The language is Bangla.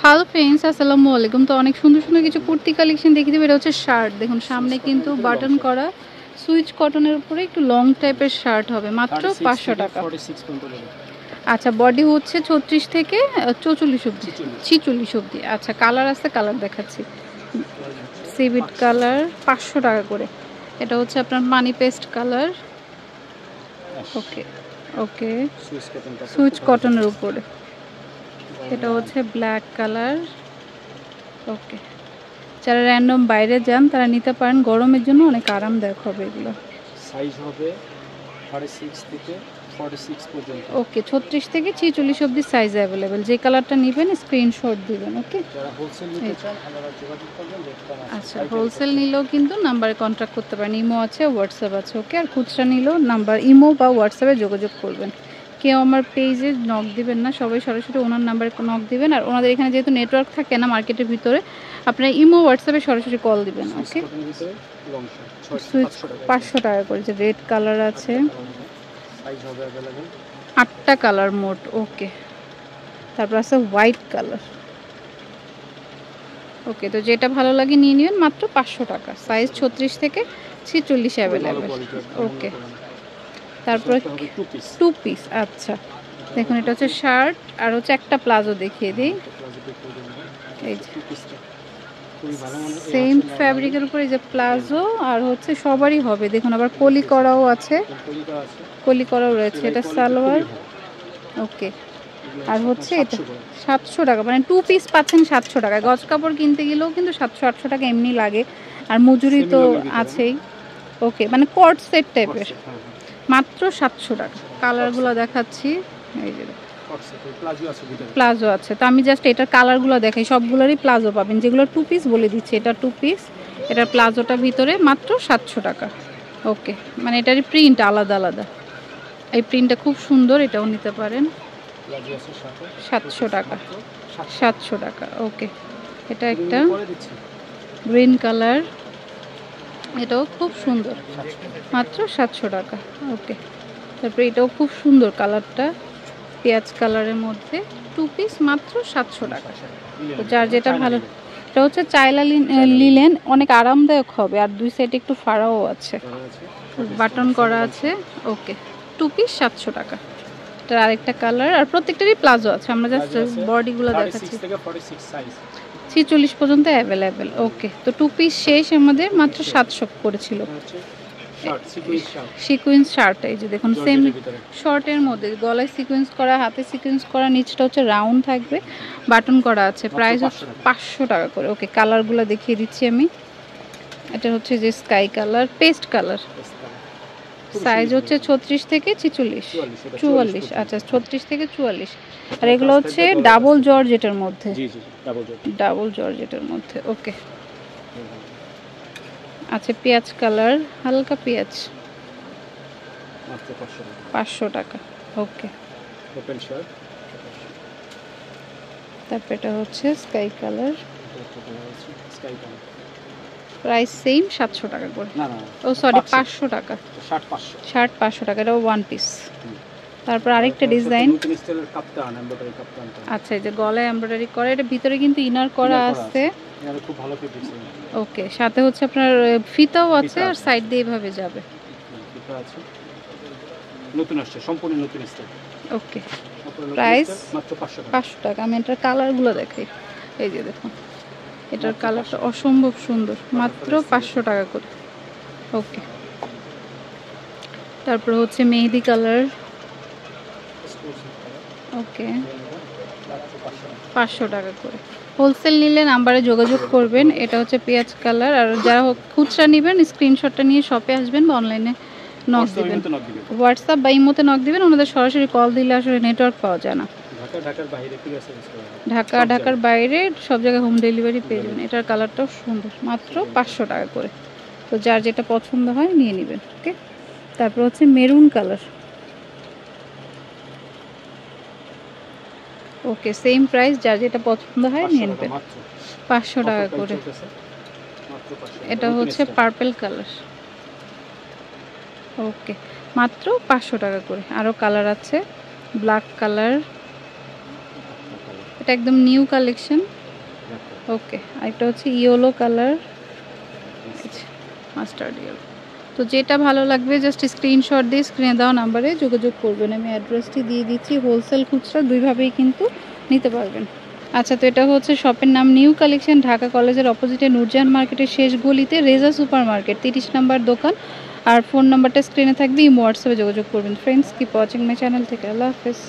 হ্যালো ফ্রেন্ডস, আসসালামু আলাইকুম। তো অনেক সুন্দর সুন্দর কিছু কুর্তি কালেকশন দেখিয়ে দেবে। এটা হচ্ছে শার্ট, দেখুন সামনে কিন্তু বাটন করা সুইচ কটনের উপরে একটু লং টাইপের শার্ট হবে, মাত্র 500 টাকা। আচ্ছা, বডি হচ্ছে 36 থেকে 44 অব্দি, 46 অব্দি। আচ্ছা, কালার আছে, কালার দেখাচ্ছি। সিভিট কালার 500 টাকা করে। এটা হচ্ছে আপনার মানি পেস্ট কালার। ওকে ওকে, সুইচ কটনের উপরে। এটা হচ্ছে ব্ল্যাক কালার। ওকে, যারা র্যান্ডম বাইরে যান তারা নিতে পারেন, গরমের জন্য অনেক আরামদায়ক হবে এগুলো। সাইজ হবে 36 থেকে 46 পর্যন্ত। ওকে, 36 থেকে 46 অবধি সাইজ অ্যাভেলেবেল। যে কালারটা নেবেন স্ক্রিনশট দিবেন। ওকে, যারা হোলসেল নিতে চান আপনারা যোগাযোগ করবেন। আচ্ছা, হোলসেল নিলেও কিন্তু নাম্বারে কন্ট্যাক্ট করতে পারেন, ইমো আছে, হোয়াটসঅ্যাপ আছে। ওকে, আর খুচরা নিলেও নাম্বার ইমো বা হোয়াটসঅ্যাপে যোগাযোগ করবেন। কেউ আমার পেজে নক দিবেন না, সবাই সরাসরি ওনার নাম্বারে নক দিবেন। আর ওনাদের এখানে যেহেতু নেটওয়ার্ক থাকে না মার্কেটের ভিতরে, আপনারা ইমো হোয়াটসঅ্যাপে সরাসরি কল দিবেন। ওকে, সুইচ 500 টাকা করে। যে রেড কালার আছে, সাইজ হবে अवेलेबल 8টা কালার মোট। ওকে, তারপর আছে হোয়াইট কালার। ওকে, তো যেটা ভালো লাগে নিয়ে নেবেন, মাত্র 500 টাকা। সাইজ 36 থেকে 46 অ্যাভেলেবেল। ওকে, তারপর 2 পিস। আচ্ছা, দেখুন এটা হচ্ছে শার্ট আর হচ্ছে একটা প্লাজো দেখিয়ে দিই। এই যে সেম ফ্যাব্রিকের উপরে যে প্লাজো, আর হচ্ছে সবারই হবে। দেখুন আবার কলি করাও আছে, কলি করাও রয়েছে। এটা সালোয়ার। ওকে, আর হচ্ছে এটা 700 টাকা, মানে 2 পিস পাচ্ছেন 700 টাকায়। গজ কাপড় কিনতে গেলেও কিন্তু 700-800 টাকা এমনি লাগে, আর মজুরি তো আছেই। ওকে, মানে কট সেট টাইপের, মাত্র 700 টাকা। কালারগুলো দেখাচ্ছি। এই যে প্লাজো আছে, তো আমি জাস্ট এটার কালারগুলো দেখাই। সবগুলোরই প্লাজো পাবেন, যেগুলো 2 পিস বলে দিচ্ছি। এটা 2 পিস, এটার প্লাজোটা ভিতরে, মাত্র 700 টাকা। ওকে, মানে এটারই প্রিন্ট আলাদা আলাদা। এই প্রিন্টটা খুব সুন্দর, এটাও নিতে পারেন। 700 টাকা, 700 টাকা। ওকে, এটা একটা গ্রিন কালার, এটাও খুব সুন্দর, মাত্র 700 টাকা। ওকে, তারপরে এটাও খুব সুন্দর কালারটা, পেঁয়াজ কালারের মধ্যে, 2 পিস, মাত্র 700 টাকা। তো যার যেটা ভালো। এটা হচ্ছে চাইলা লিলেন, অনেক আরামদায়ক হবে, আর 2 সাইডে একটু ফাড়াও আছে, বাটন করা আছে। ওকে, 2 পিস 700 টাকা। এটার আরেকটা কালার, আর প্রত্যেকটারই প্লাজো আছে। আমরা জাস্ট বডিগুলো দেখাচ্ছি, 46 পর্যন্ত অ্যাভেলেবেল। ওকে, তো 2 পিস শেষ আমাদের, মাত্র 700 করেছিল। সিকোয়েন্স শার্ট, এই যে দেখুন সেম শর্টের মধ্যে, গলায় সিকোয়েন্স করা, হাতে সিকোয়েন্স করা, নিচটা হচ্ছে রাউন্ড থাকবে, বাটন করা আছে। প্রাইস হচ্ছে 500 টাকা করে। ওকে, কালারগুলো দেখিয়ে দিচ্ছি আমি। এটা হচ্ছে যে sky colour, paste colour. Size হচ্ছে 36 থেকে 44। আচ্ছা, 36 থেকে 44। আর এগুলো হচ্ছে ডাবল জর্জেটের মধ্যে, ডাবল জর্জেটের মধ্যে। ওকে, আচ্ছা, পেঁয়াজ কালার, হালকা পেঁয়াজ, 500 টাকা। ওকে, তারপর এটা হচ্ছে স্কাই কালার, প্রাইস সেম 700 টাকা করে। ও সরি, 500 টাকা। শার্ট 500 টাকা, এটা 1 পিস। তারপর আরেকটা ডিজাইন। আচ্ছা, এই যে গলায় এমব্রয়ডারি করা, এটা ভিতরে কিন্তু ইনার করা আছে। ওকে, সাথে হচ্ছে আপনার ফিতাও আছে, আর সাইড দিয়ে এভাবে যাবে। ওকে, প্রাইস মাত্র 500 টাকা। আমি এটার কালারগুলো দেখাই। এই যে দেখুন, এটার কালারটা অসম্ভব সুন্দর, মাত্র 500 টাকা করে। ওকে, তারপর হচ্ছে মেহেদি কালার। ওকে, 500 টাকা করে। হোলসেল নিলে নাম্বারে যোগাযোগ করবেন। এটা হচ্ছে পেঁয়াজ কালার। আর যারা খুচরা নেবেন স্ক্রিনশটটা নিয়ে শপে আসবেন বা অনলাইনে নক দিবেন, হোয়াটসঅ্যাপ বা ইমোতে নক দিবেন। ওনাদের সরাসরি কল দিলে আসলে নেটওয়ার্ক পাওয়া যায় না। ঢাকার বাইরে সব জায়গায় হোম ডেলিভারি পেয়ে যাবেন। এটার কালারটাও সুন্দর, মাত্র 500 টাকা করে। তো যার যেটা পছন্দ হয় নিয়ে নেবেন। ওকে, তারপর হচ্ছে মেরুন কালার। ওকে, সেম প্রাইস, যার যেটা পছন্দ হয় নিয়ে নেবেন, 500 টাকা করে। এটা হচ্ছে পার্পল কালার। ওকে, মাত্র 500 টাকা করে। আরও কালার আছে, ব্ল্যাক কালার, এটা একদম নিউ কালেকশন। ওকে, আরেকটা হচ্ছে ইয়েলো কালার, মাস্টার্ড ইয়েলো। তো যেটা ভালো লাগবে জাস্ট স্ক্রিনশট দিয়ে স্ক্রিনে দেওয়া নাম্বারে যোগাযোগ করবেন। আমি অ্যাড্রেসটি দিয়ে দিচ্ছি। হোলসেল খুচরা দুইভাবেই কিন্তু নিতে পারবেন। আচ্ছা, তো এটা হচ্ছে শপের নাম নিউ কালেকশন, ঢাকা কলেজের অপোজিটে নূরজাহান মার্কেটের শেষ গলিতে, রেজা সুপার মার্কেট, 30 নাম্বার দোকান। আর ফোন নাম্বারটা স্ক্রিনে থাকবে, হোয়াটসঅ্যাপে যোগাযোগ করবেন। Friends, keep watching my channel থেকে। আল্লাহ হাফেজ।